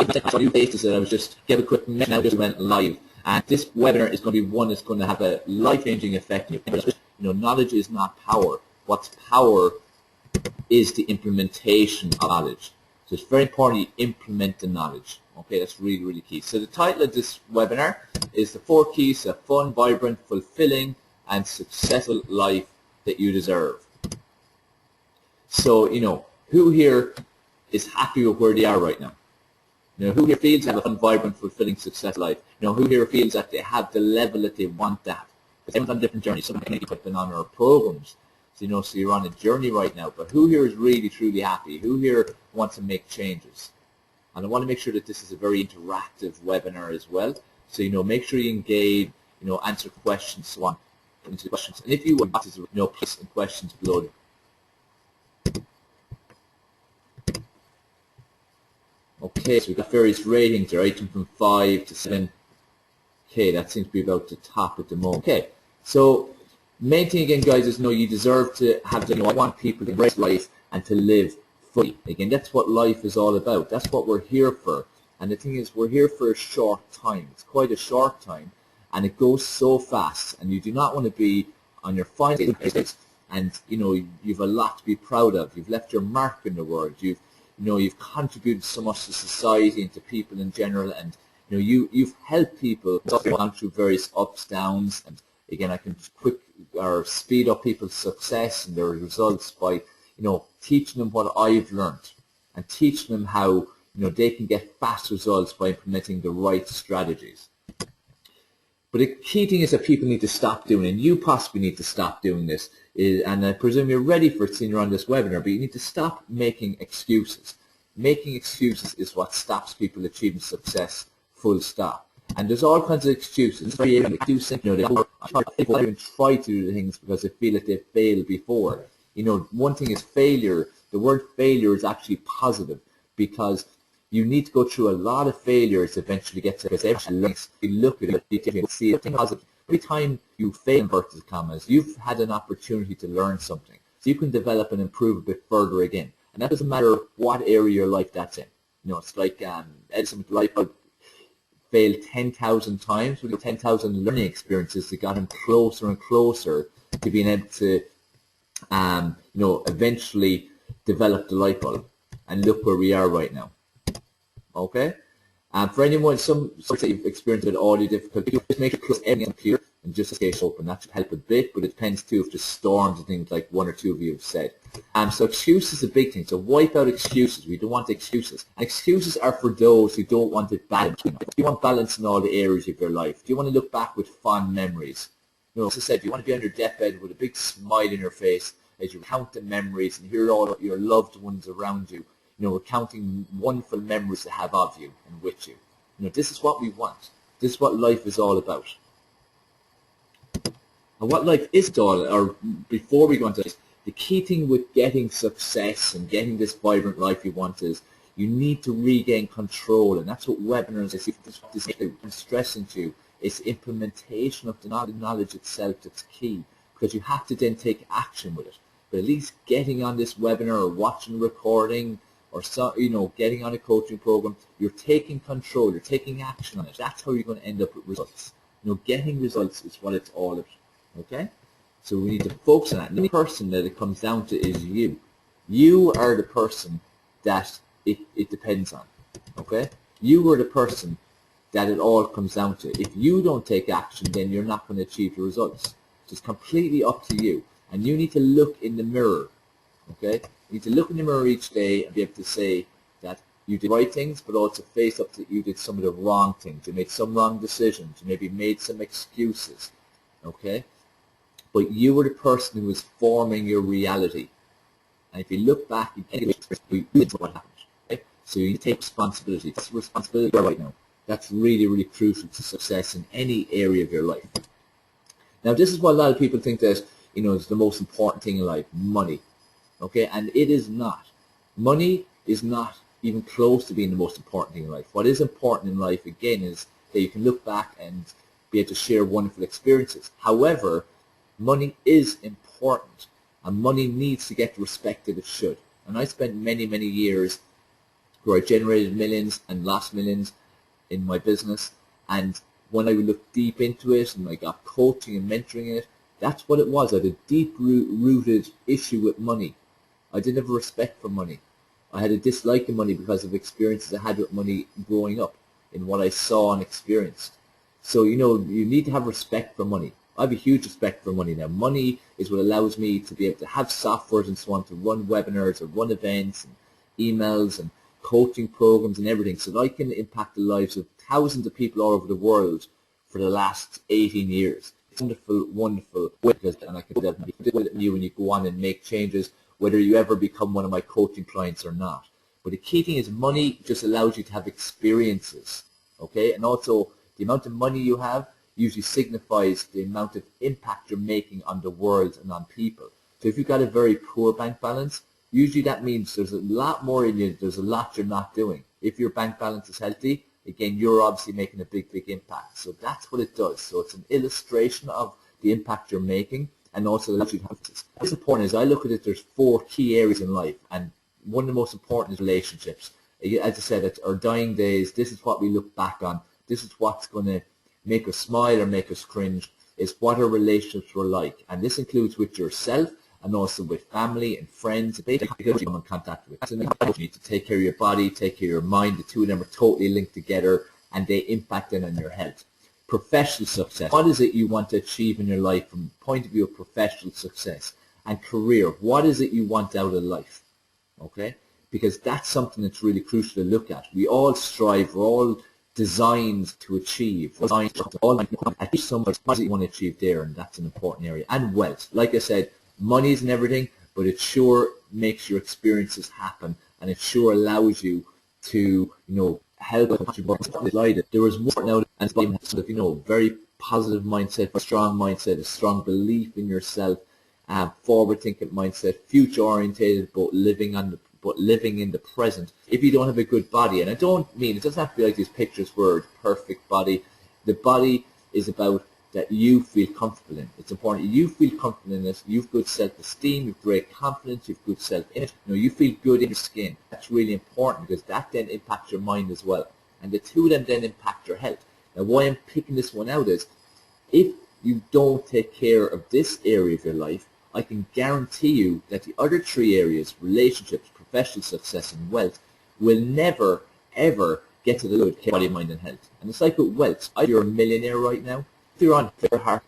I new basis that I was just give a quick mention now just went live. And this webinar is going to be one that's going to have a life-changing effect. Knowledge is not power. What's power is the implementation of knowledge. So it's very important you implement the knowledge. Okay, that's really, really key. So the title of this webinar is the 4 keys to a fun, vibrant, fulfilling, and successful life that you deserve. So, who here is happy with where they are right now? Who here feels they have a fun, vibrant, fulfilling, successful life? Who here feels that they have the level that they want that? Because everyone's on different journeys. Some can put them on our programs. So, so you're on a journey right now. But who here is really, truly happy? Who here wants to make changes? And I want to make sure that this is a very interactive webinar as well. So, make sure you engage, answer questions, so on. Into the questions. And if you want to, place some questions below. Okay, so we've got various ratings there, item from 5 to 7. Okay, that seems to be about the top at the moment. Okay, so main thing again, guys, is you deserve to have I want people to embrace life and to live fully. Again, that's what life is all about. That's what we're here for. And the thing is, we're here for a short time. It's quite a short time, and it goes so fast. And you do not want to be on your final days, and you've a lot to be proud of. You've left your mark in the world. You've contributed so much to society and to people in general, and you've helped people gone through various ups, downs, and again, I can speed up people's success and their results by teaching them what I've learned and teaching them how they can get fast results by implementing the right strategies. But the key thing is that people need to stop doing, and you possibly need to stop doing this, and I presume you're ready for it seeing you're on this webinar, but you need to stop making excuses. Making excuses is what stops people achieving success, full stop. And there's all kinds of excuses. They do something, they don't even try to do the things because they feel that they've failed before. One thing is failure. The word failure is actually positive, because you need to go through a lot of failures to eventually get to it. Because you look at it, you can see it positive. Every time you fail, inverted commas, you've had an opportunity to learn something. So you can develop and improve a bit further again. And that doesn't matter what area of your life that's in. It's like Edison with life bulb failed 10,000 times with 10,000 learning experiences that got him closer and closer to being able to, eventually develop the light bulb. And look where we are right now. Okay? For anyone, some sort of experience with audio difficulty, just make sure close everything on the computer and just stay open. That should help a bit, but it depends too if there's storms and things like one or two of you have said. So excuses is a big thing. So wipe out excuses. We don't want excuses. And excuses are for those who don't want it balanced. Do you want balance in all the areas of your life? Do you want to look back with fond memories? As I said, do you want to be on your deathbed with a big smile in your face as you count the memories and hear all your loved ones around you? Recounting wonderful memories to have of you and with you. This is what we want. This is what life is all about. And what life is all, or before we go into this, the key thing with getting success and getting this vibrant life you want is you need to regain control. And that's what webinars is. This I'm stressing to you. It's implementation of the knowledge itself that's key, because you have to then take action with it. But at least getting on this webinar or watching a recording, or getting on a coaching program, you're taking control, you're taking action on it. That's how you're going to end up with results. Getting results is what it's all about. Okay? So we need to focus on that. And the person that it comes down to is you. You are the person that it depends on. Okay? You are the person that it all comes down to. If you don't take action, then you're not going to achieve the results. So it's completely up to you. And you need to look in the mirror. Okay? You need to look in the mirror each day and be able to say that you did the right things, but also face up that you did some of the wrong things. You made some wrong decisions. You maybe made some excuses. Okay? But you were the person who was forming your reality. And if you look back, you did what happened. Okay? So you need to take responsibility. That's responsibility right now. That's really, really crucial to success in any area of your life. Now, this is what a lot of people think that, is the most important thing in life, money. Okay, and it is not. Money is not even close to being the most important thing in life. What is important in life, again, is that you can look back and be able to share wonderful experiences. However, money is important, and money needs to get the respect that it should. And I spent many, many years where I generated millions and lost millions in my business. And when I looked deep into it and I got coaching and mentoring in it, that's what it was. I had a deep-rooted issue with money. I didn't have a respect for money. I had a dislike of money because of experiences I had with money growing up, in what I saw and experienced. So, you know, you need to have respect for money. I have a huge respect for money now. Money is what allows me to be able to have softwares and so on, to run webinars or run events and emails and coaching programs and everything, so that I can impact the lives of thousands of people all over the world for the last 18 years. It's wonderful, wonderful, because, and I can do that with you when you go on and make changes, whether you ever become one of my coaching clients or not. But the key thing is money just allows you to have experiences, okay? And also the amount of money you have usually signifies the amount of impact you're making on the world and on people. So if you've got a very poor bank balance, usually that means there's a lot more in you, there's a lot you're not doing. If your bank balance is healthy, again, you're obviously making a big, big impact. So that's what it does. So it's an illustration of the impact you're making, and also allows you to have this. What's important is I look at it, there's 4 key areas in life, and one of the most important is relationships. As I said, at our dying days, this is what we look back on. This is what's going to make us smile or make us cringe, is what our relationships were like. And this includes with yourself and also with family and friends, basically who you come in contact with. So you need to take care of your body, take care of your mind. The two of them are totally linked together, and they impact then on your health. Professional success. What is it you want to achieve in your life from the point of view of professional success? And career. What is it you want out of life? Okay? Because that's something that's really crucial to look at. We all strive, we're all designed to achieve. At least something that you want to achieve there, and that's an important area. And wealth. Like I said, money isn't everything, but it sure makes your experiences happen, and it sure allows you to, you know, help you. There was more now, and sort of, you know, very positive mindset, a strong mindset, a strong belief in yourself, forward-thinking mindset, future-orientated, but living in the present. If you don't have a good body, and I don't mean, it doesn't have to be like these pictures where perfect body. The body is about that you feel comfortable in. It's important you feel comfortable in this. You've good self-esteem, you've great confidence, you've good self-image. You know, you feel good in your skin. That's really important, because that then impacts your mind as well. And the two of them then impact your health. Now, why I'm picking this one out is, if you don't take care of this area of your life, I can guarantee you that the other 3 areas, relationships, professional success, and wealth, will never, ever get to the good body, mind, and health. And it's like with wealth. Either you're a millionaire right now, if you're on your heart,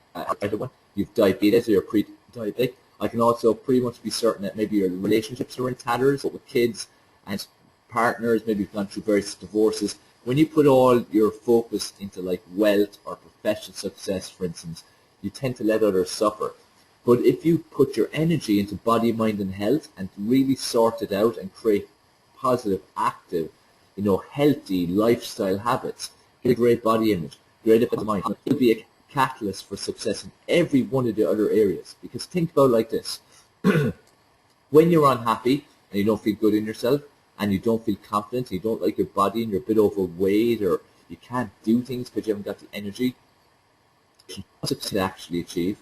you've diabetes, or you're pre-diabetic, I can also pretty much be certain that maybe your relationships are in tatters, but with kids and partners, maybe you've gone through various divorces. When you put all your focus into like wealth or professional success, for instance, you tend to let others suffer. But if you put your energy into body, mind, and health, and really sort it out and create positive, active, you know, healthy lifestyle habits, get a great body image, great mind, it'll be a catalyst for success in every one of the other areas. Because think about it like this. When you're unhappy and you don't feel good in yourself, and you don't feel confident, and you don't like your body, and you're a bit overweight, or you can't do things because you haven't got the energy to actually achieve,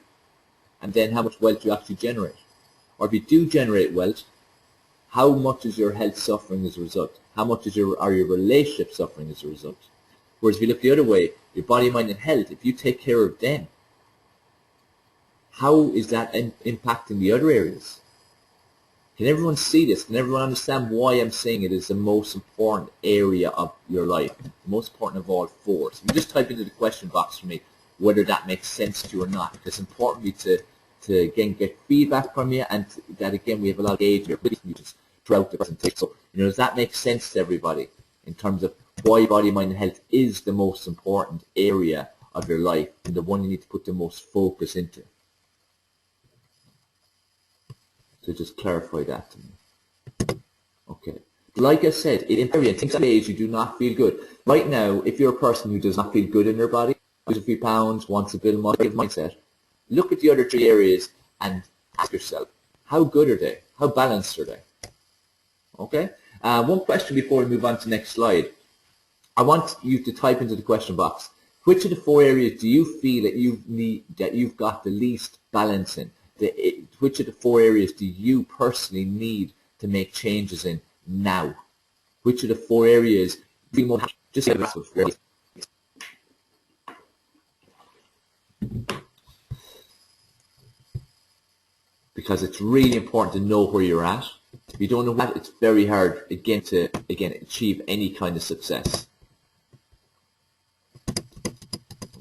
and then how much wealth you actually generate. Or if you do generate wealth, how much is your health suffering as a result? How much are your relationships suffering as a result? Whereas if you look the other way, your body, mind, and health, if you take care of them, how is that impacting the other areas? Can everyone see this? Can everyone understand why I'm saying it is the most important area of your life? The most important of all 4. So you just type into the question box for me whether that makes sense to you or not. It's important for me to again get feedback from you, and that again we have a lot of engagement throughout the presentation. So, you know, does that make sense to everybody in terms of why body, mind, and health is the most important area of your life, and the one you need to put the most focus into? So just clarify that to me. Okay. Like I said, in some days you do not feel good. Right now, if you're a person who does not feel good in their body, loses a few pounds, wants to build a positive mindset, look at the other 3 areas and ask yourself, how good are they? How balanced are they? Okay? One question before we move on to the next slide. I want you to type into the question box, which of the 4 areas do you feel that you've got the least balance in? Which of the 4 areas do you personally need to make changes in now? which are the 4 areas you most just because it's really important to know where you're at. If you don't know that, it's very hard again to achieve any kind of success.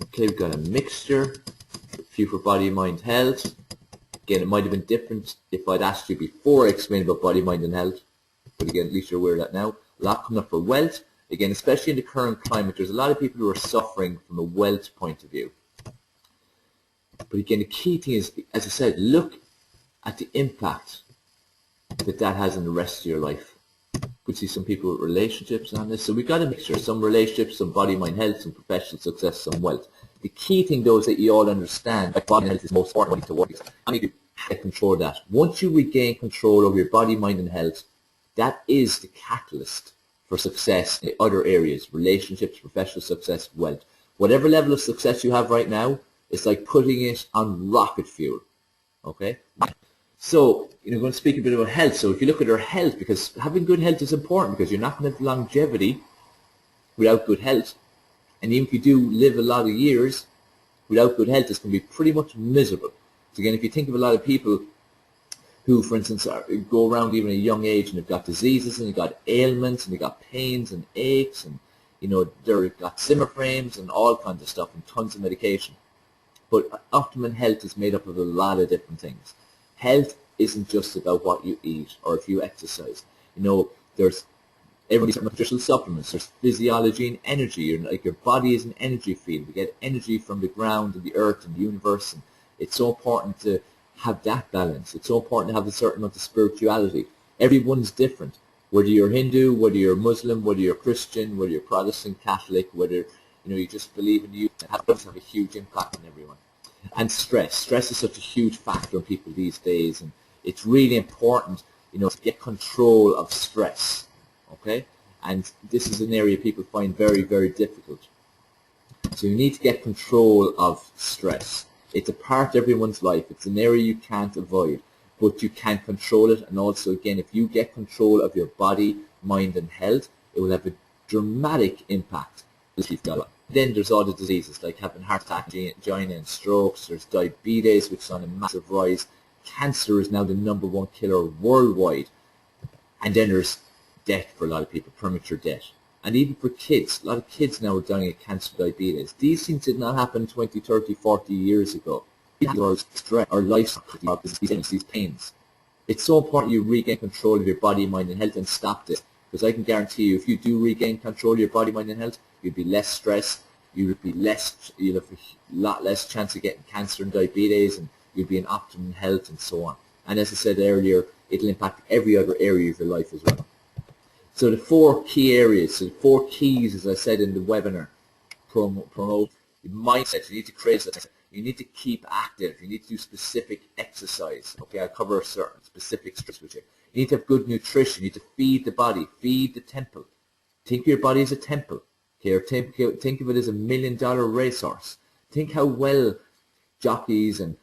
Okay, we've got a mixture, a few for body, mind, health. Again, it might have been different if I'd asked you before I explained about body, mind and health, but again, at least you're aware of that now. A lot coming up for wealth. Again, especially in the current climate, there's a lot of people who are suffering from a wealth point of view. But again, the key thing is, as I said, look at the impact that has on the rest of your life. You could see some people with relationships on this. So we've got a mixture, some relationships, some body, mind, health, some professional success, some wealth. The key thing, though, is that you all understand that body and health is the most important to work. I need to get control of that. Once you regain control over your body, mind, and health, that is the catalyst for success in other areas, relationships, professional success, wealth. Whatever level of success you have right now, it's like putting it on rocket fuel. Okay? So, we're going to speak a bit about health. So if you look at our health, because having good health is important, because you're not going to have longevity without good health. And even if you do live a lot of years without good health, it's going to be pretty much miserable. So again, if you think of a lot of people who, for instance, go around even at a young age and they've got diseases and they've got ailments and they've got pains and aches and, they've got Zimmer frames and all kinds of stuff and tons of medication. But optimum health is made up of a lot of different things. Health isn't just about what you eat or if you exercise. There's nutritional supplements, there's physiology and energy. Your body is an energy field. We get energy from the ground and the earth and the universe, and it's so important to have that balance. It's so important to have a certain amount of spirituality. Everyone's different. Whether you're Hindu, whether you're Muslim, whether you're Christian, whether you're Protestant, Catholic, whether you just believe in you, it does have a huge impact on everyone. And stress is such a huge factor in people these days, and it's really important, to get control of stress. Okay, and this is an area people find very, very difficult. So you need to get control of stress. It's a part of everyone's life. It's an area you can't avoid, but you can control it. And also, again, if you get control of your body, mind, and health, it will have a dramatic impact. Then there's all the diseases like having heart attack, angina, and strokes. There's diabetes, which is on a massive rise. Cancer is now the #1 killer worldwide. And then there's death for a lot of people, premature death. And even for kids, a lot of kids now are dying of cancer, diabetes. These things did not happen 20, 30, 40 years ago. Or stress, or lifestyle, these pains. It's so important you regain control of your body, mind, and health and stop this. Because I can guarantee you, if you do regain control of your body, mind, and health, you'd be less stressed, you'd have a lot less chance of getting cancer and diabetes, and you'd be in optimum health and so on. And as I said earlier, it'll impact every other area of your life as well. So the 4 key areas, so the 4 keys, as I said in the webinar, promote the mindset. You need to create that. You need to keep active. You need to do specific exercise. Okay, I'll cover certain specific stress with you. You need to have good nutrition. You need to feed the body, feed the temple. Think of your body as a temple. Okay, or think of it as a $1 million racehorse. Think how well jockeys and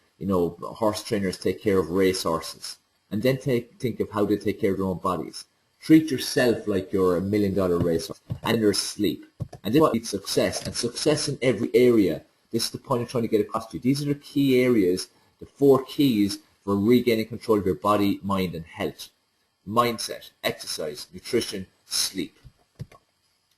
horse trainers take care of racehorses, and then think of how they take care of their own bodies. Treat yourself like you're a $1 million racehorse, and there's sleep. And this is what needs success, and success in every area. This is the point I'm trying to get across to you. These are the key areas, the 4 keys for regaining control of your body, mind, and health. Mindset, exercise, nutrition, sleep.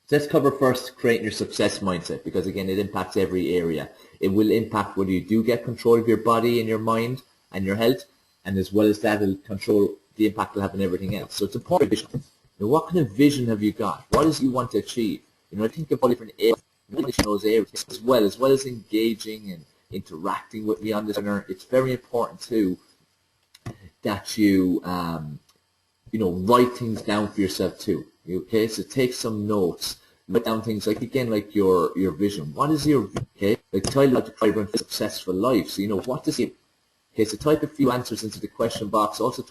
So let's cover first creating your success mindset, because again, it impacts every area. It will impact whether you do get control of your body and your mind and your health, and as well as that, it'll control the impact it'll have on everything else. So it's important vision. What kind of vision have you got? What is it you want to achieve? I think about different areas, those areas as well as engaging and interacting with me on this webinar. It's very important too that you write things down for yourself too. Okay, so take some notes, write down things like your vision. What is your title out to vibrant, successful life? So what does it? Okay, so type a few answers into the question box. Also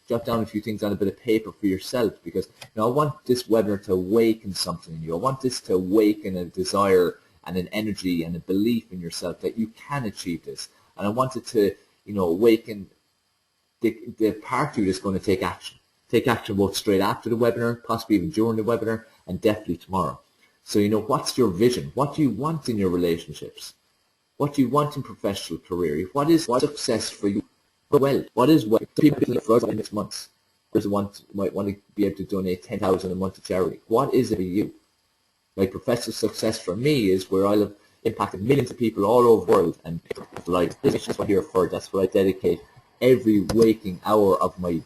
jot down a few things on a bit of paper for yourself, because I want this webinar to awaken something in you. I want this to awaken a desire and an energy and a belief in yourself that you can achieve this. And I want it to awaken the part of you that's going to take action. Take action both straight after the webinar, possibly even during the webinar, and definitely tomorrow. So, what's your vision? What do you want in your relationships? What do you want in professional career? What is success for you? Well, what is what people for the next months? Might want to be able to donate 10,000 a month to charity. What is it for you? Like professional success for me is where I'll have impacted millions of people all over the world, and like this is what I'm here for. That's what I dedicate every waking hour of my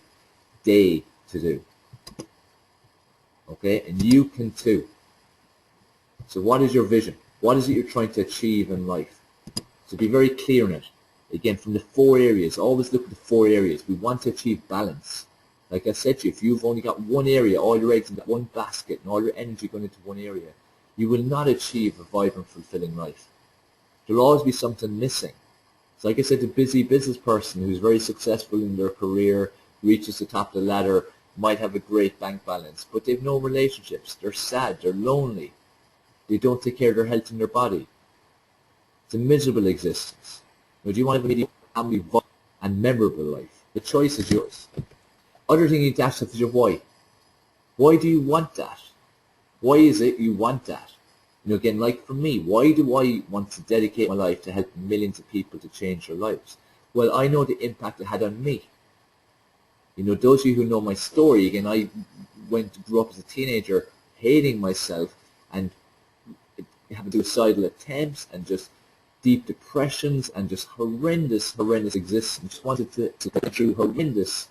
day to do. Okay, and you can too. So what is your vision? What is it you're trying to achieve in life? So be very clear in it. Again, from the 4 areas, always look at the 4 areas. We want to achieve balance. Like I said to you, if you've only got one area, all your eggs in that one basket, and all your energy going into one area, you will not achieve a vibrant, fulfilling life. There will always be something missing. So like I said, the busy business person who's very successful in their career, reaches the top of the ladder, might have a great bank balance, but they've no relationships. They're sad. They're lonely. They don't take care of their health and their body. It's a miserable existence. Now, do you want to have a family and memorable life? The choice is yours. Other thing you need to ask yourself is your why. Why do you want that? Why is it you want that? Again, like for me, why do I want to dedicate my life to helping millions of people to change their lives? Well, I know the impact it had on me. Those of you who know my story, again, I grew up as a teenager hating myself and having suicidal attempts and just deep depressions and just horrendous existence. Just wanted to go through horrendous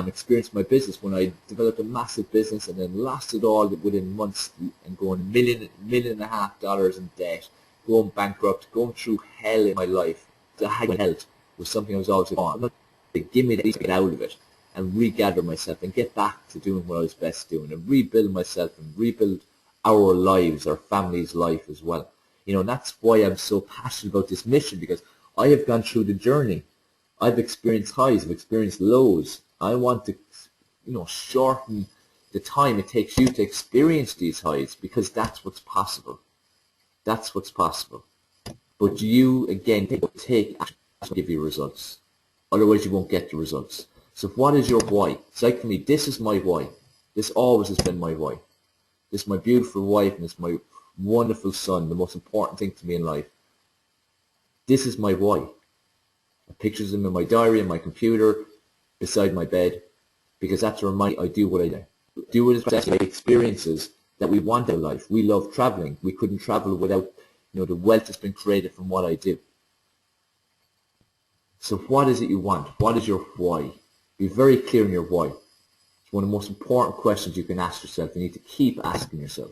experience in my business when I developed a massive business and then lost it all within months and going $1.5 million in debt, going bankrupt, going through hell in my life. The health was something I was always on. I'm not going to give me the get out of it and regather myself and get back to doing what I was best doing and rebuild myself and rebuild our lives, our family's life as well. And that's why I'm so passionate about this mission, because I have gone through the journey. I've experienced highs, I've experienced lows. I want to, shorten the time it takes you to experience these highs, because that's what's possible. That's what's possible. But you, again, take action to give you results. Otherwise, you won't get the results. So what is your why? It's like for me, this is my why. This always has been my why. This is my beautiful wife and this is my wonderful son, the most important thing to me in life. This is my why. I have pictures of them in my diary, in my computer, beside my bed, because that's a reminder I do what I do. Do it as experiences that we want in life. We love traveling. We couldn't travel without, the wealth that's been created from what I do. So what is it you want? What is your why? Be very clear in your why. It's one of the most important questions you can ask yourself. You need to keep asking yourself.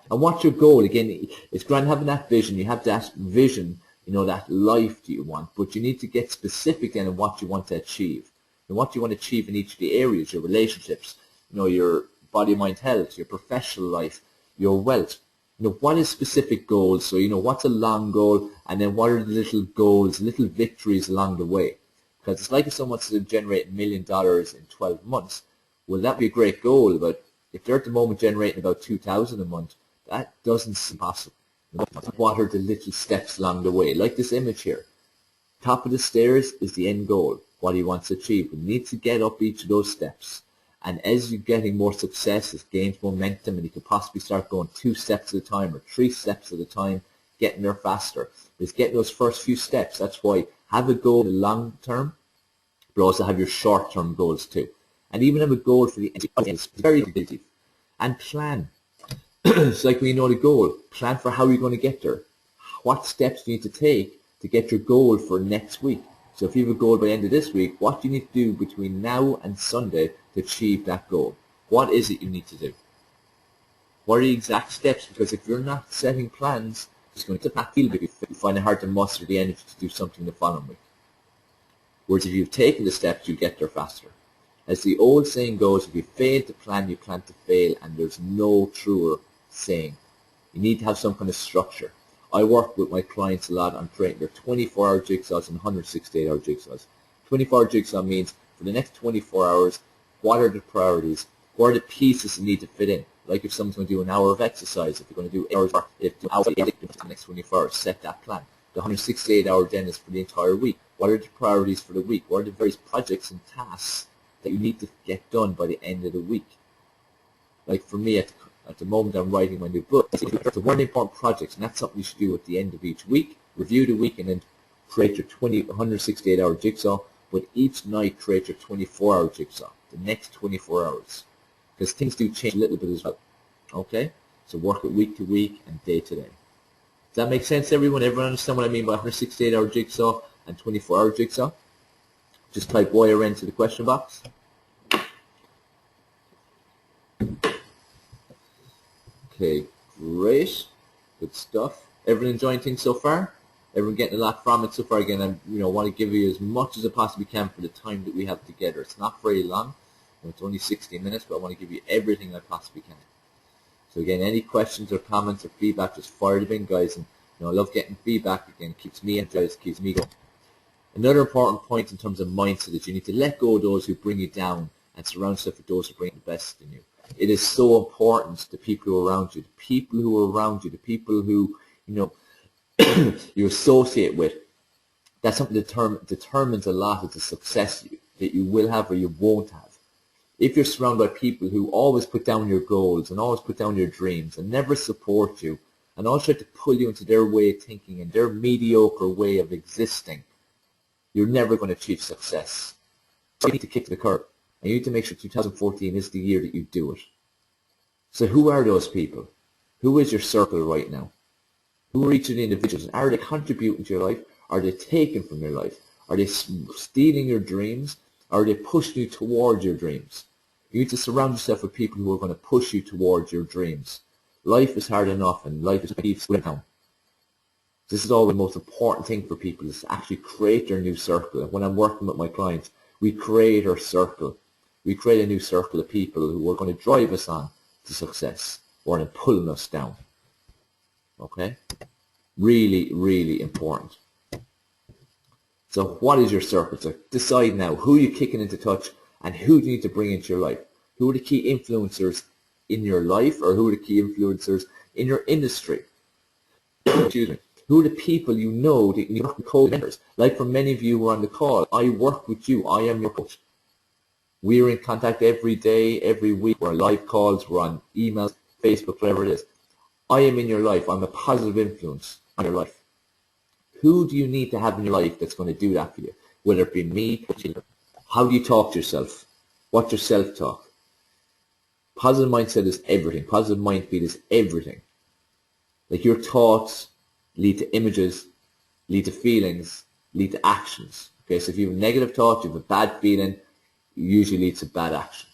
And what's your goal? Again, it's grand having that vision. You have that vision, that life that you want, but you need to get specific then in what you want to achieve. And what you want to achieve in each of the areas, your relationships, your body, mind, health, your professional life, your wealth. What is specific goals? So, what's a long goal, and then what are the little goals, little victories along the way? Because it's like if someone wants to generate $1 million in 12 months, well, that'd be a great goal, but if they're at the moment generating about $2,000 a month, that doesn't seem possible. What are the little steps along the way? Like this image here. Top of the stairs is the end goal, what he wants to achieve. We need to get up each of those steps. And as you're getting more success, it gains momentum, and you could possibly start going 2 steps at a time or 3 steps at a time, getting there faster. It's getting those first few steps. That's why have a goal in the long term, but also have your short-term goals too. And even have a goal for the end. It's very competitive. And plan. It's like when you know the goal, plan for how you're going to get there. What steps do you need to take to get your goal for next week? So if you have a goal by the end of this week, what do you need to do between now and Sunday to achieve that goal? What is it you need to do? What are the exact steps? Because if you're not setting plans, it's going to feel big. You find it hard to muster the energy to do something the following week. Whereas if you've taken the steps, you get there faster. As the old saying goes, if you fail to plan, you plan to fail, and there's no truer saying. You need to have some kind of structure. I work with my clients a lot on creating their 24-hour jigsaws and 168-hour jigsaws. 24-hour jigsaw means for the next 24 hours, what are the priorities? What are the pieces that need to fit in? Like if someone's going to do an hour of exercise, if you're going to do 8 hours, if the hour for the next 24 hours, set that plan. The 168-hour then is for the entire week. What are the priorities for the week? What are the various projects and tasks that you need to get done by the end of the week. Like for me, at the moment I'm writing my new book, it's one important project, and that's something you should do at the end of each week. Review the week and then create your 168-hour jigsaw, but each night create your 24-hour jigsaw, the next 24 hours. Because things do change a little bit as well. Okay? So work it week to week and day to day. Does that make sense, everyone? Everyone understand what I mean by 168-hour jigsaw and 24-hour jigsaw? Just type YRN into the question box. Okay, great. Good stuff. Everyone enjoying things so far? Everyone getting a lot from it so far? Again, I want to give you as much as I possibly can for the time that we have together. It's not very long. It's only 60 minutes, but I want to give you everything I possibly can. So again, any questions or comments or feedback, just fire them in, guys. And I love getting feedback. Again, keeps me energized, keeps me going. Another important point in terms of mindset is you need to let go of those who bring you down and surround yourself with those who bring the best in you. It is so important, the people who are around you, the people who are around you, the people who you associate with. That's something that determines a lot of the success that you will have or you won't have. If you're surrounded by people who always put down your goals and always put down your dreams and never support you and always try to pull you into their way of thinking and their mediocre way of existing, you're never going to achieve success. So you need to kick the curb. And you need to make sure 2014 is the year that you do it. So who are those people? Who is your circle right now? Who are each of the individuals? Are they contributing to your life? Are they taking from your life? Are they stealing your dreams? Are they pushing you towards your dreams? You need to surround yourself with people who are going to push you towards your dreams. Life is hard enough and life is keeps going down. This is all the most important thing for people, is to actually create their new circle. When I'm working with my clients, we create our circle. We create a new circle of people who are going to drive us on to success or in pulling us down. Okay? Really, really important. So what is your circle? So decide now, who are you kicking into touch and who do you need to bring into your life? Who are the key influencers in your life, or who are the key influencers in your industry? Excuse me. Who are the people you know that you work with co-mentors? Like for many of you who are on the call, I work with you. I am your coach. We are in contact every day, every week. We're on live calls, we're on emails, Facebook, whatever it is. I am in your life. I'm a positive influence on your life. Who do you need to have in your life that's going to do that for you? Whether it be me, how do you talk to yourself? What's your self-talk? Positive mindset is everything. Positive mind field is everything. Like your thoughts lead to images, lead to feelings, lead to actions. Okay, so if you have a negative thought, you have a bad feeling, it usually leads to bad action.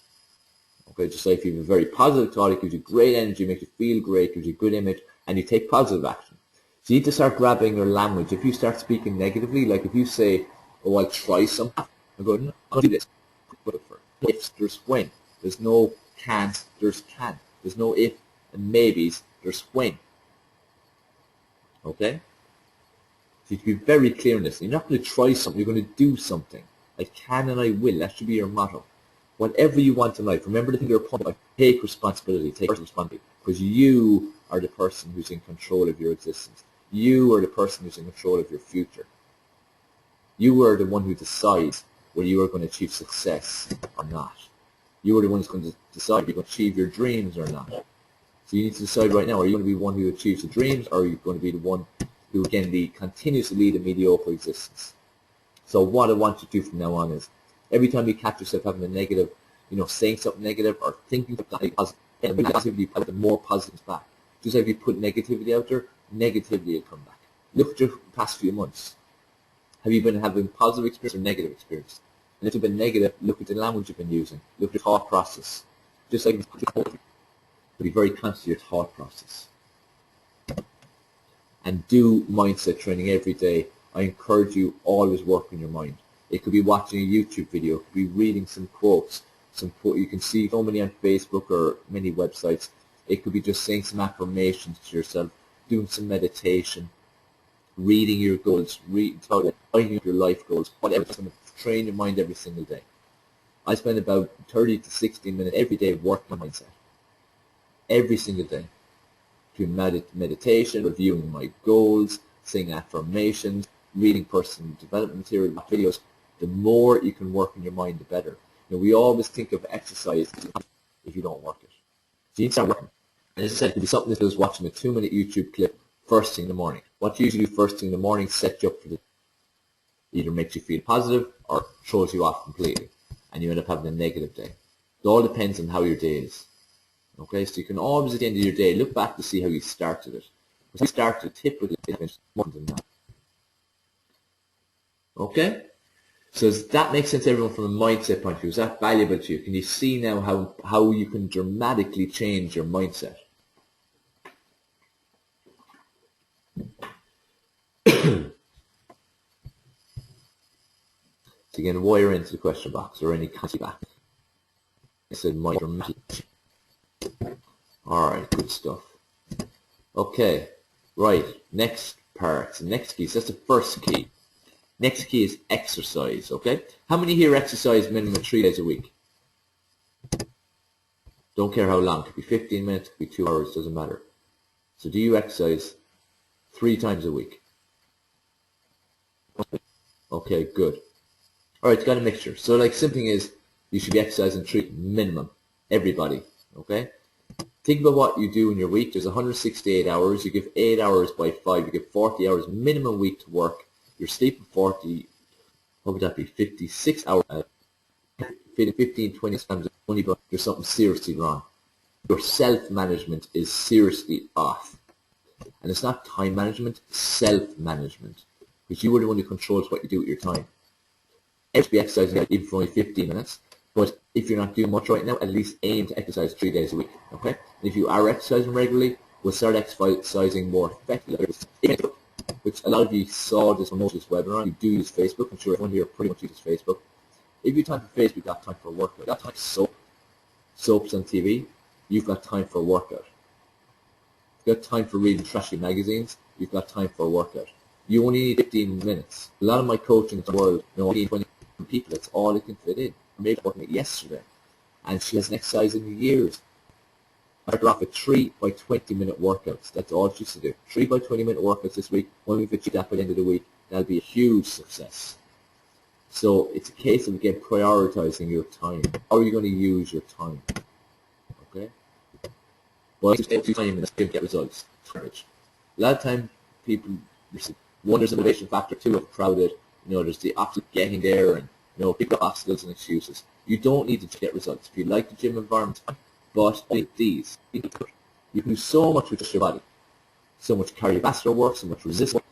Okay, just like if you have a very positive thought, it gives you great energy, makes you feel great, gives you a good image, and you take positive action. So you need to start grabbing your language. If you start speaking negatively, like if you say, oh, I'll try something, I go, no, I'll do this. If, there's when. There's no can't, there's can. There's no if and maybes, there's when. Okay? So you have to be very clear on this. You're not going to try something, you're going to do something. I can and I will. That should be your motto. Whatever you want in life, remember the thing you're upon, take responsibility, take responsibility. Because you are the person who's in control of your existence. You are the person who's in control of your future. You are the one who decides whether you are going to achieve success or not. You are the one who's going to decide if you're going to achieve your dreams or not. So you need to decide right now, are you going to be one who achieves the dreams, or are you going to be the one who, again, continuously lead a mediocre existence? So what I want you to do from now on is, every time you catch yourself having a negative, saying something negative or thinking something positive, put the more positives back. Just like if you put negativity out there, negativity will come back. Look at your past few months. Have you been having positive experience or negative experience? And if you've been negative, look at the language you've been using. Look at your thought process. Just like be very conscious of your thought process. And do mindset training every day. I encourage you, always work on your mind. It could be watching a YouTube video. It could be reading some quotes. You can see so many on Facebook or many websites. It could be just saying some affirmations to yourself, doing some meditation, reading your goals, writing your life goals, whatever. It's going to train your mind every single day. I spend about 30 to 60 minutes every day working on mindset. Every single day. Doing meditation, reviewing my goals, saying affirmations, reading personal development material, videos. The more you can work on your mind, the better. we always think of exercise if you don't work it. So you need to start working. And as I said, it could be something that is watching a 2-minute YouTube clip first thing in the morning. What you usually do first thing in the morning sets you up for the either makes you feel positive or throws you off completely, and you end up having a negative day. It all depends on how your day is. Okay, so you can always at the end of your day look back to see how you started it. Because you started typically more than that. Okay? So does that make sense to everyone from a mindset point of view? Is that valuable to you? Can you see now how you can dramatically change your mindset? So you can wire into the question box or any comment back. I said my dramatic. Alright, good stuff. Okay, right, next part, the next key, so that's the first key. Next key is exercise, okay? How many here exercise minimum 3 days a week? Don't care how long, it could be 15 minutes, it could be 2 hours, doesn't matter. So do you exercise 3 times a week? Okay, good. Alright, it's got a mixture. So like simple thing is, you should be exercising 3 minimum, everybody, okay? Think about what you do in your week. There's 168 hours. You give 8 hours by 5. You give 40 hours minimum week to work. You're sleeping 40, what would that be, 56 hours, 15, 20 times, there's something seriously wrong. Your self-management is seriously off. And it's not time management, self-management. Because you are the one who controls what you do with your time. You should be exercising even for only 15 minutes. But if you're not doing much right now, at least aim to exercise 3 days a week. Okay? And if you are exercising regularly, we'll start exercising more effectively. Which a lot of you saw this on this webinar. You do use Facebook. I'm sure everyone here pretty much uses Facebook. If you have time for Facebook, you've got time for a workout. You've got time for soaps on TV. You've got time for a workout. You've got time for reading trashy magazines. You've got time for a workout. You only need 15 minutes. A lot of my coaching in the world, 15, 20 people, that's all it can fit in. I made working it yesterday, and she hasn't exercised in years. I started off with 3 by 20-minute workouts. That's all she used to do. 3 by 20-minute workouts this week. When we've achieved that by the end of the week, that'll be a huge success. So it's a case of, again, prioritizing your time. How are you going to use your time? Okay? But if you take 2 minutes to get results, courage. A lot of time, people receive, one, there's a motivation factor, 2, of crowded. There's the absolute getting there, and people have obstacles and excuses. You don't need to get results. If you like the gym environment, but these, you can do so much with your body. So much cardiovascular work, so much resistance.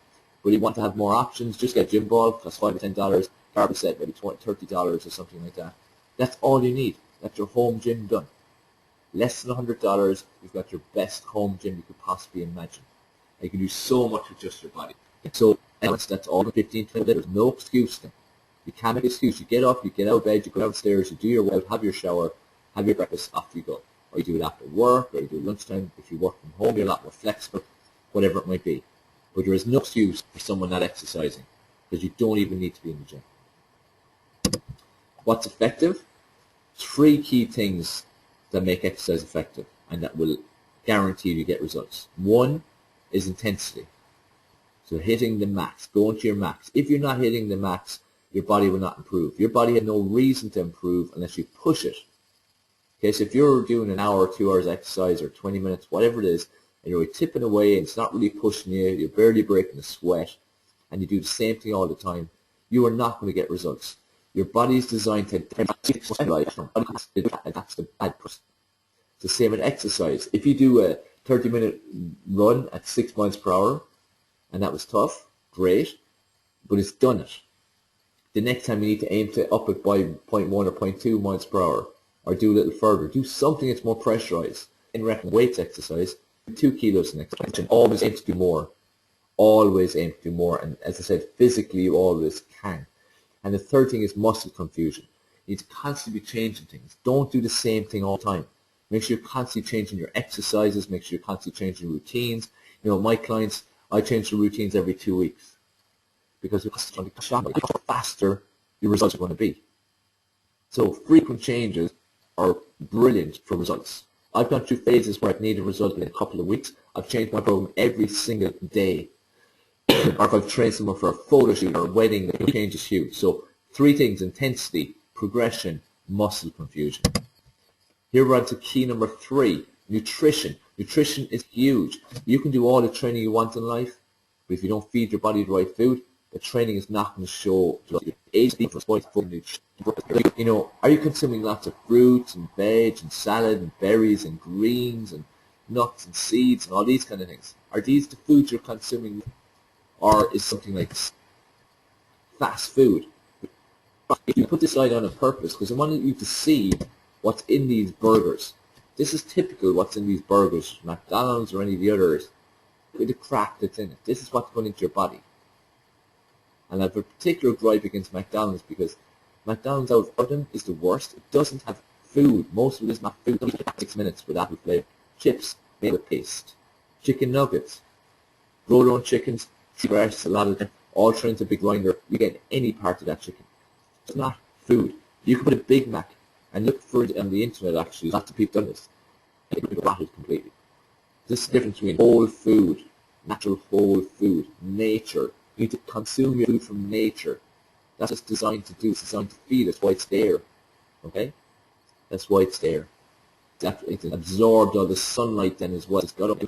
But you want to have more options, just get a gym ball, costs $5 to $10, carb set, maybe $20, $30 or something like that. That's all you need. That's your home gym done. Less than $100, you've got your best home gym you could possibly imagine. You can do so much with just your body. So that's all in 15, 20 minutes. No excuse then. You can't make an excuse. You get up, you get out of bed, you go downstairs, you do your workout, have your shower, have your breakfast, off you go. Or you do it after work, or you do it lunchtime. If you work from home, you're a lot more flexible, whatever it might be. But there is no excuse for someone not exercising, because you don't even need to be in the gym. What's effective? 3 key things that make exercise effective and that will guarantee you get results. 1 is intensity. So hitting the max, going to your max. If you're not hitting the max, your body will not improve. Your body has no reason to improve unless you push it. Okay, so if you're doing an hour, 2 hours exercise, or 20 minutes, whatever it is, and you're tipping away and it's not really pushing you, you're barely breaking a sweat, and you do the same thing all the time, you are not going to get results. Your body is designed to that's the bad person. It's the same with exercise. If you do a 30-minute run at 6 miles per hour, and that was tough, great, but it's done it. The next time you need to aim to up it by 0.1 or 0.2 miles per hour, or do a little further. Do something that's more pressurized. In weights exercise, 2 kilos in exercise. Always aim to do more. Always aim to do more. And as I said, physically you always can. And the third thing is muscle confusion. You need to constantly be changing things. Don't do the same thing all the time. Make sure you're constantly changing your exercises. Make sure you're constantly changing routines. My clients, I change the routines every 2 weeks. Because the faster your results are going to be. So frequent changes are brilliant for results. I've gone through phases where I've needed a result in a couple of weeks. I've changed my program every single day. Or if I've trained someone for a photo shoot or a wedding, the change is huge. So 3 things: intensity, progression, muscle confusion. Here we're on to key number 3, nutrition. Nutrition is huge. You can do all the training you want in life, but if you don't feed your body the right food, the training is not going to show age. You know, are you consuming lots of fruits and veg and salad and berries and greens and nuts and seeds and all these kind of things? Are these the foods you're consuming, or is something like fast food? You put this slide on purpose because I wanted you to see what's in these burgers. This is typical what's in these burgers, McDonald's or any of the others. Look at the crap that's in it. This is what's going into your body. And I have a particular gripe against McDonald's because McDonald's out of them is the worst. It doesn't have food. Most of it is not food. It takes 6 minutes with apple flavor. Chips made with paste. Chicken nuggets. Roll on chickens, breasts, a lot of them, all thrown into a big grinder. You get any part of that chicken. It's not food. You can put a Big Mac and look for it on the internet actually. Lots of people done this. It will be rotted completely. This is the difference between whole food, natural whole food, nature. You need to consume your food from nature. That's what it's designed to do. It's designed to feed. That's why it's there. Okay? That's why it's there. It's absorbed all the sunlight then as well. It's got up.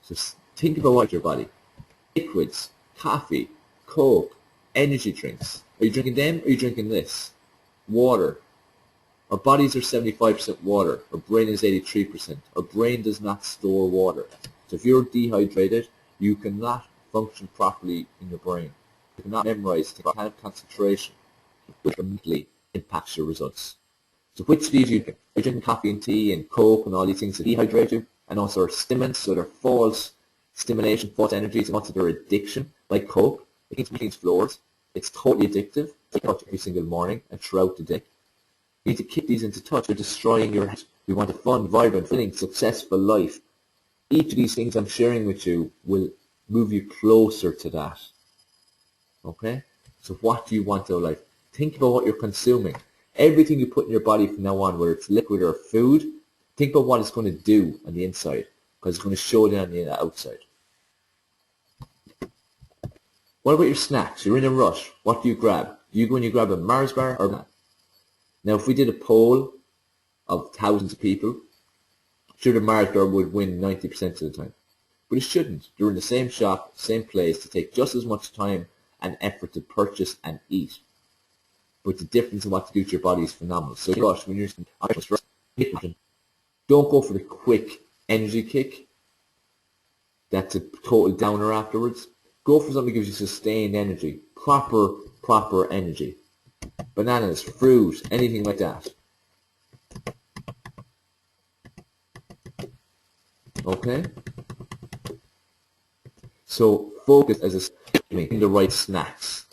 So think about what your body. Liquids, coffee, Coke, energy drinks. Are you drinking them or are you drinking this? Water. Our bodies are 75% water. Our brain is 83%. Our brain does not store water. So if you're dehydrated, you cannot function properly in your brain. You cannot memorize, you can't have concentration, which immediately impacts your results. So which of these you drink? Are you drinking coffee and tea and Coke and all these things that dehydrate you and also are stimulants, so they're false stimulation, false energies, and also they're addiction, like Coke. It cleans floors. It's totally addictive. You touch every single morning and throughout the day. You need to keep these into touch. They're destroying your health. You want a fun, vibrant, fulfilling, successful life. Each of these things I'm sharing with you will move you closer to that. Okay? So what do you want out of life? Think about what you're consuming. Everything you put in your body from now on, whether it's liquid or food, think about what it's going to do on the inside, because it's going to show it on the outside. What about your snacks? You're in a rush. What do you grab? Do you go and you grab a Mars bar or not? Now, if we did a poll of thousands of people, sure the Mars bar would win 90% of the time. But it shouldn't. You're in the same shop, same place, to take just as much time and effort to purchase and eat. But the difference in what to do to your body is phenomenal. So rush, when you're don't go for the quick energy kick. That's a total downer afterwards. Go for something that gives you sustained energy. Proper energy. Bananas, fruit, anything like that. Okay? So focus as in the right snacks.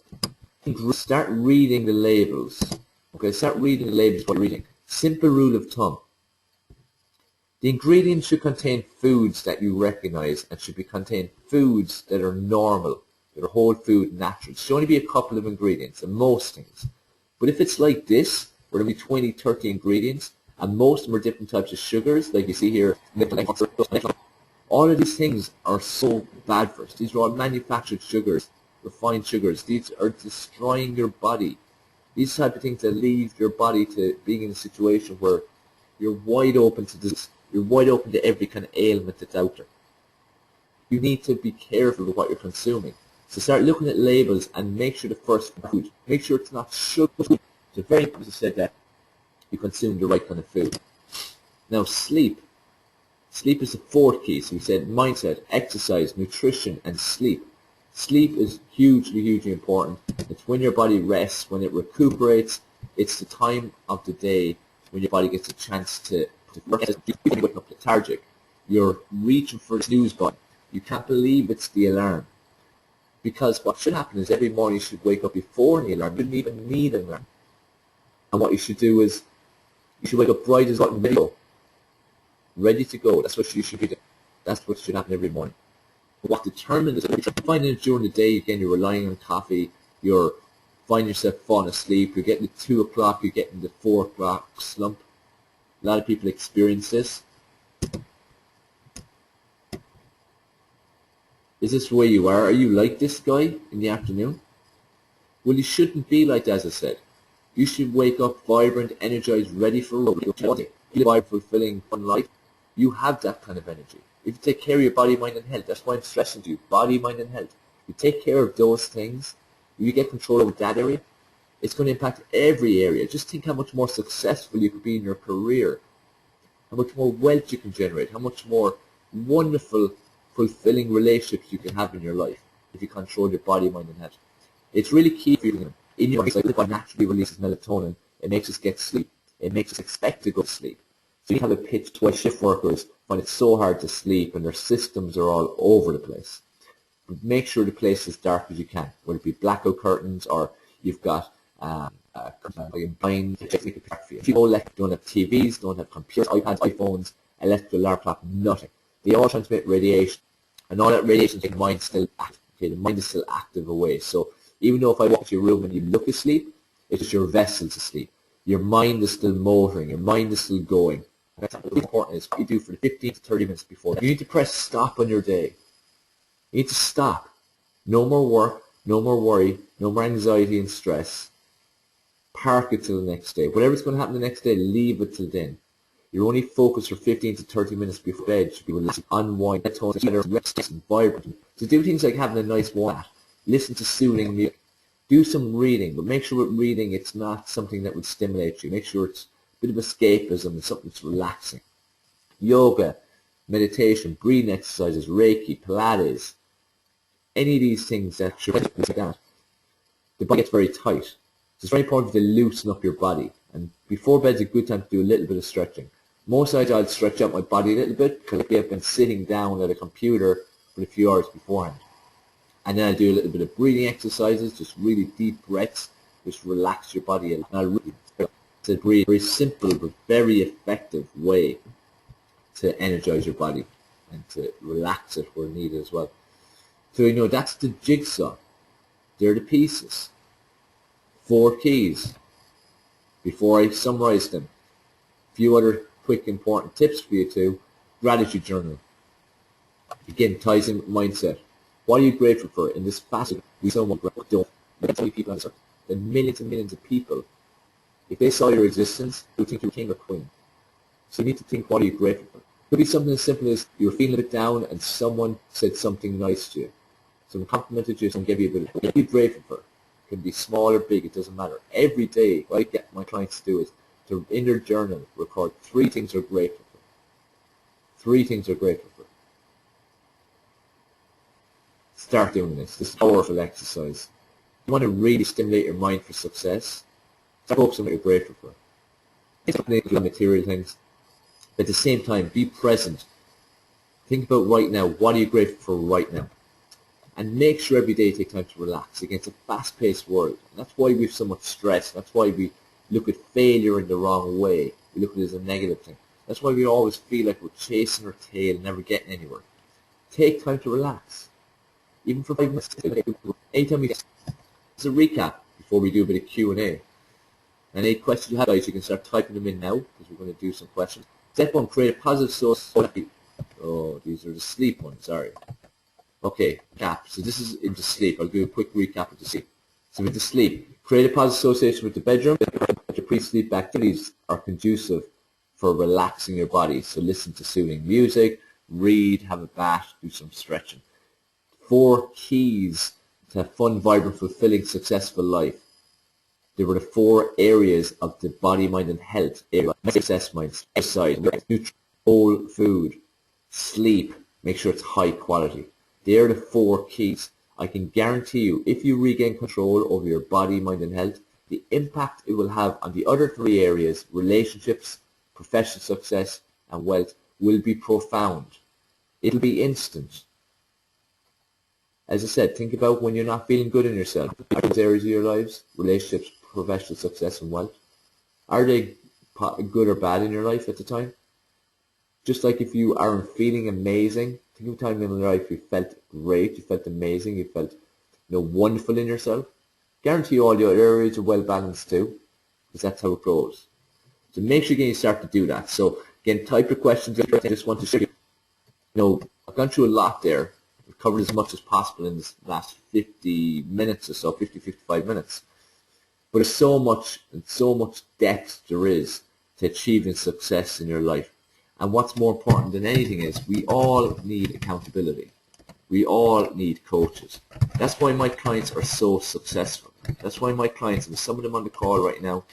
Start reading the labels. Okay, start reading the labels while reading. Simple rule of thumb. The ingredients should contain foods that you recognize and should contain foods that are normal, that are whole food, natural. There should only be a couple of ingredients in most things. But if it's like this, where there'll be 20, 30 ingredients, and most of them are different types of sugars, like you see here, all of these things are so bad for us. These are all manufactured sugars, refined sugars. These are destroying your body. These type of things that lead your body to being in a situation where you're wide open to this. You're wide open to every kind of ailment that's out there. You need to be careful with what you're consuming. So start looking at labels and make sure the first food, make sure it's not sugar. So very important, as I said, that you consume the right kind of food. Now sleep. Sleep is the fourth key. So we said mindset, exercise, nutrition, and sleep. Sleep is hugely important. It's when your body rests, when it recuperates. It's the time of the day when your body gets a chance to wake up lethargic. You're reaching for the snooze button. You can't believe it's the alarm. Because what should happen is every morning you should wake up before the alarm. You don't even need an alarm. And what you should do is, you should wake up bright as button, ready to go. That's what you should be doing. That's what should happen every morning. But what determines it, if you're finding it during the day, again, you're relying on coffee, you're finding yourself falling asleep, you're getting to 2 o'clock, you're getting the 4 o'clock slump. A lot of people experience this. Is this the way you are? Are you like this guy in the afternoon? Well, you shouldn't be like that, as I said. You should wake up vibrant, energized, ready for work. You live a fulfilling, fun life. You have that kind of energy. If you take care of your body, mind, and health, that's why I'm stressing to you, body, mind, and health. If you take care of those things, if you get control over that area, it's going to impact every area. Just think how much more successful you could be in your career, how much more wealth you can generate, how much more wonderful, fulfilling relationships you can have in your life if you control your body, mind, and health. It's really key for you. In your body, the body naturally releases melatonin. It makes us get sleep. It makes us expect to go to sleep. So you have a pitch to why shift workers find it so hard to sleep and their systems are all over the place. But make sure the place is dark as you can, whether it be blackout curtains or you've got blind. If you don't have TVs, don't have computers, iPads, iPhones, electrical alarm clock, nothing. They all transmit radiation, and all that radiation is the mind still active. Okay, the mind is still active away. So even though if I walk into your room and you look asleep, it's just your vessel's asleep. Your mind is still motoring. Your mind is still going. That's what important is what you do for the 15 to 30 minutes before. You need to press stop on your day. You need to stop. No more work, no more worry, no more anxiety and stress. Park it till the next day. Whatever's going to happen the next day, leave it till then. Your only focus for 15 to 30 minutes before bed should be relaxing, unwind, rest, and vibrant. So do things like having a nice walk, listen to soothing music, do some reading, but make sure with reading it's not something that would stimulate you. Make sure it's a bit of escapism and something that's relaxing. Yoga, meditation, breathing exercises, Reiki, Pilates, any of these things that should like that. The body gets very tight. So it's very important to loosen up your body. And before bed's a good time to do a little bit of stretching. Most nights I'll stretch out my body a little bit because I've been sitting down at a computer for a few hours beforehand. And then I'll do a little bit of breathing exercises, just really deep breaths, just relax your body. And I'll really, it's a very simple but very effective way to energize your body and to relax it where needed as well. So, you know, that's the jigsaw. They're the pieces. 4 keys. Before I summarize them, a few other quick important tips for you too. Gratitude journal. Again, ties in with mindset. What are you grateful for? In this fast, we so much don't. People answer. The millions and millions of people, if they saw your existence, they would think you're king or queen. So you need to think, what are you grateful for? It could be something as simple as you were feeling a bit down and someone said something nice to you. Someone complimented you, someone gave you a bit of, what are you grateful for? It can be small or big, it doesn't matter. Every day, what I get my clients to do is to, in their journal, record 3 things they're grateful for. 3 things they're grateful for. Start doing this. This is a powerful exercise. You want to really stimulate your mind for success. Start focusing on what you're grateful for. It's not material things. But at the same time, be present. Think about right now. What are you grateful for right now? And make sure every day you take time to relax against a fast-paced world. And that's why we have so much stress. That's why we look at failure in the wrong way. We look at it as a negative thing. That's why we always feel like we're chasing our tail and never getting anywhere. Take time to relax. Even for 5 minutes. Anytime we get as a recap before we do a bit of Q&A. And any questions you have, guys, you can start typing them in now because we're going to do some questions. Step 1, create a positive source. Oh, these are the sleep ones, sorry. Okay, cap. So this is into sleep. I'll do a quick recap of the sleep. So with the sleep, create a positive association with the bedroom. Your pre-sleep activities are conducive for relaxing your body. So listen to soothing music, read, have a bath, do some stretching. 4 keys to a fun, vibrant, fulfilling, successful life. There were the 4 areas of the body, mind, and health. Success, mind, exercise, nutrition, whole food, sleep. Make sure it's high quality. They're the 4 keys. I can guarantee you, if you regain control over your body, mind, and health, the impact it will have on the other 3 areas, relationships, professional success, and wealth, will be profound. It'll be instant. As I said, think about when you're not feeling good in yourself. Those areas of your lives, relationships, professional success, and wealth, are they good or bad in your life at the time? Just like if you aren't feeling amazing, think of a time in your life you felt great, you felt amazing, you felt wonderful in yourself. Guarantee all your areas are well balanced too, because that's how it goes. So make sure again you start to do that. So again, type your questions. I just want to show you. I've gone through a lot there. We've covered as much as possible in this last 50 minutes or so, 50, 55 minutes. But there's so much depth there is to achieving success in your life. And what's more important than anything is we all need accountability. We all need coaches. That's why my clients are so successful. That's why my clients, and some of them on the call right now,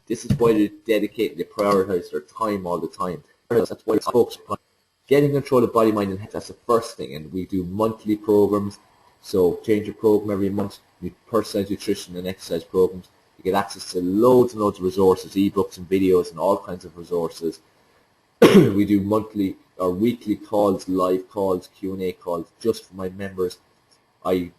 this is why they dedicate, they prioritize their time all the time. That's why they focus on getting control of body, mind, and health. That's the first thing. And we do monthly programs. So change your program every month. We personalize nutrition and exercise programs. You get access to loads and loads of resources, ebooks and videos and all kinds of resources. We do monthly or weekly calls, live calls, Q&A calls just for my members. We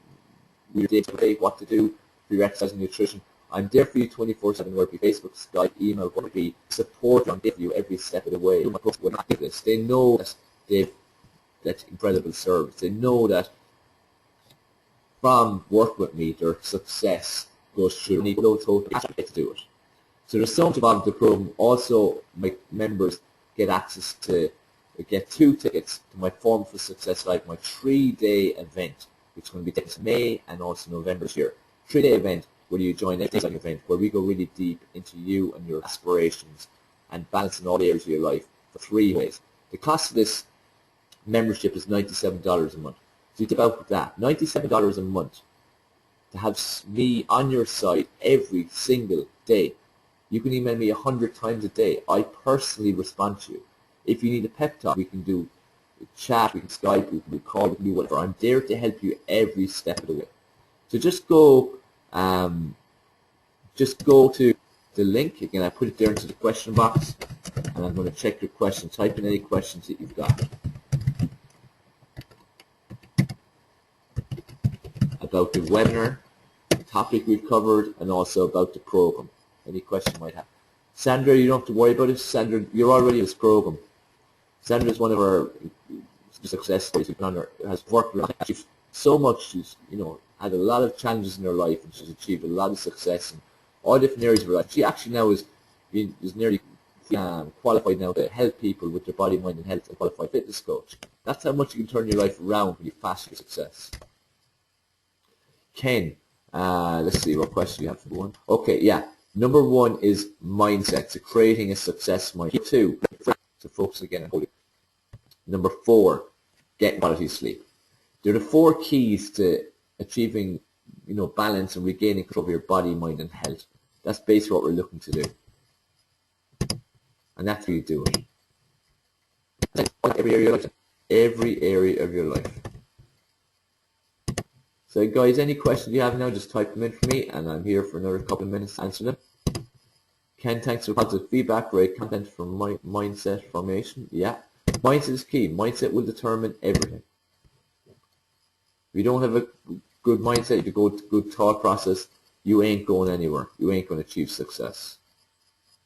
say what to do for your exercise and nutrition. I'm there for you 24/7, whether it be Facebook, Skype, email, whether it be support. I'm there for you every step of the way. They know that that's incredible service. They know that from work with me, their success goes through. They need no total to do it. So there's so much involved in the program. Also, my members get access to get 2 tickets to my Form for Success Live, my 3-day event, which is going to be taking May and also November this year. 3-day event where you join an event where we go really deep into you and your aspirations and balancing all areas of your life for 3 ways. The cost of this membership is $97 a month. So you think about that, $97 a month to have me on your side every single day. You can email me 100 times a day. I personally respond to you. If you need a pep talk, we can do chat, we can Skype, we can do call, we can do whatever. I'm there to help you every step of the way. So just go to the link. Again, I put it there into the question box, and I'm going to check your question. Type in any questions that you've got about the webinar, the topic we've covered, and also about the program. Any question you might have. Sandra, you don't have to worry about it. Sandra, you're already in this program. Sandra is one of our success stories. Has worked with achieved so much. She's had a lot of challenges in her life, and she's achieved a lot of success in all different areas of her life. She actually now is nearly qualified now to help people with their body, mind, and health, and qualified fitness coach. That's how much you can turn your life around when you foster success. Ken, let's see what question you have for one. Okay, yeah. Number 1 is mindset, so creating a success mindset. 2, to focus again on holding. Number 4, get quality sleep. They're the 4 keys to achieving, balance and regaining control of your body, mind, and health. That's basically what we're looking to do, and that's how you do it. Every area of your life. Every area of your life. So guys, any questions you have now, just type them in for me, and I'm here for another couple of minutes to answer them. Ken, thanks for positive feedback. Great content from mindset formation. Yeah, mindset is key. Mindset will determine everything. If you don't have a good mindset, you go to good thought process, you ain't going anywhere. You ain't going to achieve success.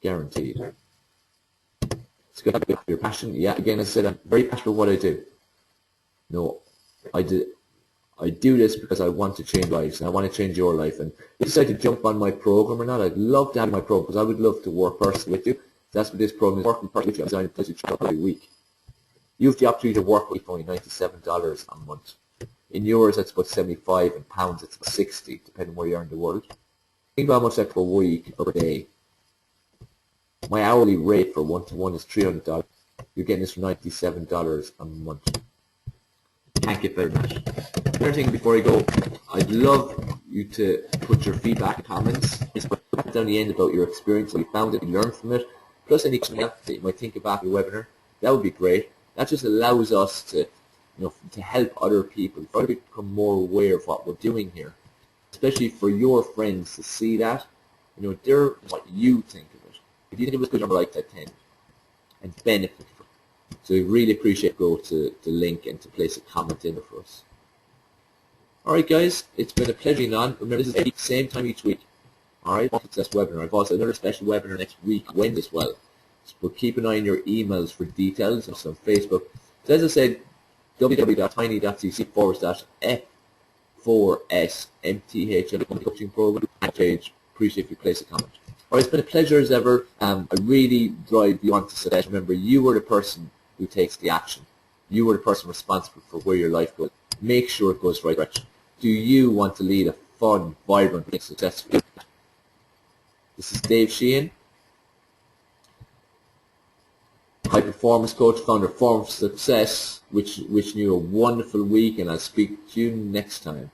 Guaranteed. It's good to have your passion. Yeah, again, I said I'm very passionate about what I do. No, I do this because I want to change lives, and I want to change your life. And if you decide to jump on my program or not, I'd love to have my program, because I would love to work personally with you. That's what this program is, working personally with you. I'm designing a place to every week. You have the opportunity to work with only $97 a month. In euros, that's about 75. In pounds, it's about 60, depending where you are in the world. Think about how much that's per week or per day. My hourly rate for one-to-one is $300. You're getting this for $97 a month. Can't get better than that. Another thing before I go, I'd love you to put your feedback and comments. Just put down the end about your experience, what you found, what you learned from it, plus any comment that you might think about your webinar. That would be great. That just allows us to, to help other people, for other people to become more aware of what we're doing here, especially for your friends to see that, they're what you think of it. If you think it was good, I'd like to attend and benefit from it. So we really appreciate go to the link and to place a comment in for us. Alright guys, it's been a pleasure being on. Remember, this is the same time each week. Alright, success webinar. I've also another special webinar next week, Wednesday as well. But keep an eye on your emails for details. Also on Facebook. So as I said, www.tiny.cc/F4SMTH coaching program page. Appreciate if you place a comment. Alright, it's been a pleasure as ever. I really drive you on to success. Remember, you are the person who takes the action. You are the person responsible for where your life goes. Make sure it goes the right direction. Do you want to lead a fun, vibrant, successful life? This is Dave Sheahan, high performance coach, founder of Form of Success. Wishing you a wonderful week, and I'll speak to you next time.